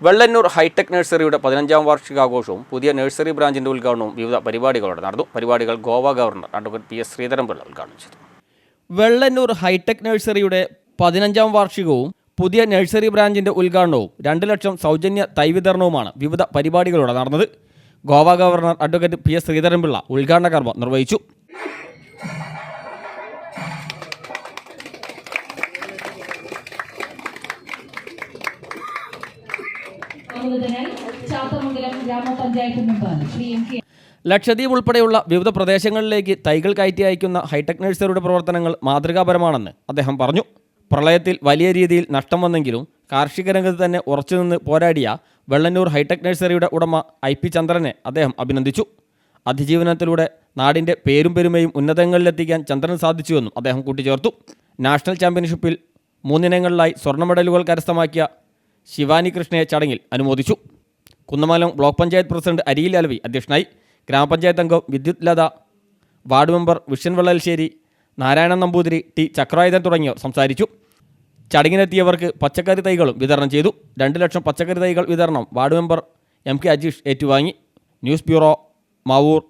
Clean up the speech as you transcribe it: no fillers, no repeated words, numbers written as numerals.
Vellannur hi tech നഴ്സറിയുടെ 15ാം വാർഷികാഘോഷവും പുതിയ nursery ബ്രാഞ്ചിൻ്റെ ഉദ്ഘാടനവും വിവിധ പരിപാടികളോടെ നടന്നു. പരിപാടികൾ Goa governor advocate P S Sreedharan Pillai ഉദ്ഘാടനം ചെയ്തു. വെള്ളന്നൂർ ഹൈടെക് നഴ്സറിയുടെ 15ാം വാർഷികവും പുതിയ നഴ്സറി ബ്രാഞ്ചിൻ്റെ ഉദ്ഘാടനവും 2 ലക്ഷം സൗജന്യ തൈ വിതരണവുമാണ് വിവിധ പരിപാടികളോടെ നടന്നത്. Goa governor advocate P S Sreedharan Pillai ഉദ്ഘാടന കർമ്മം നിർവഹിച്ചു. ലക്ഷദ്വീപ് ഉൾപ്പെടെയുള്ള വിവിധ പ്രദേശങ്ങളിലേക്ക് തൈകൾ കയറ്റി അയക്കുന്ന ഹൈടെക് നഴ്സറിയുടെ പ്രവർത്തനങ്ങൾ മാതൃകാപരമാണെന്ന് അദ്ദേഹം പറഞ്ഞു. പ്രളയത്തിൽ വലിയ രീതിയിൽ നഷ്ടം വന്നെങ്കിലും കാർഷിക രംഗത്ത് തന്നെ ഉറച്ചുനിന്ന് പോരാടിയ വെള്ളന്നൂർ ഹൈടെക് നഴ്സറിയുടെ ഉടമ IP ചന്ദ്രനെ അദ്ദേഹം അഭിനന്ദിച്ചു. അതിജീവനത്തിലൂടെ നാടിൻ്റെ പേരും പെരുമയും ഉന്നതങ്ങളിലെത്തിക്കാൻ ചന്ദ്രന് സാധിച്ചുവെന്നും അദ്ദേഹം കൂട്ടിച്ചേർത്തു. നാഷണൽ ചാമ്പ്യൻഷിപ്പിൽ 3 ഇനങ്ങളിലായി സ്വർണ്ണ മെഡലുകൾ കരസ്ഥമാക്കിയ ശിവാനി കൃഷ്ണയെ ചടങ്ങിൽ അനുമോദിച്ചു. കുന്നമംഗലം ബ്ലോക്ക് പഞ്ചായത്ത് പ്രസിഡന്റ് അരിയിൽ അലവി അധ്യക്ഷനായി. ഗ്രാമപഞ്ചായത്ത് അംഗം Vidyut Latha, ward member Vishan Vellalassery, Narayanan Namboothiri, T Chakrayudhan തുടങ്ങിയവർ സംസാരിച്ചു. ചടങ്ങിനെത്തിയവർക്ക് പച്ചക്കറി തൈകളും വിതരണം ചെയ്തു. 2 ലക്ഷം പച്ചക്കറി തൈകൾ വിതരണം വാർഡ് മെമ്പർ MK അജീഷ് ഏറ്റുവാങ്ങി. News bureau, Mavoor.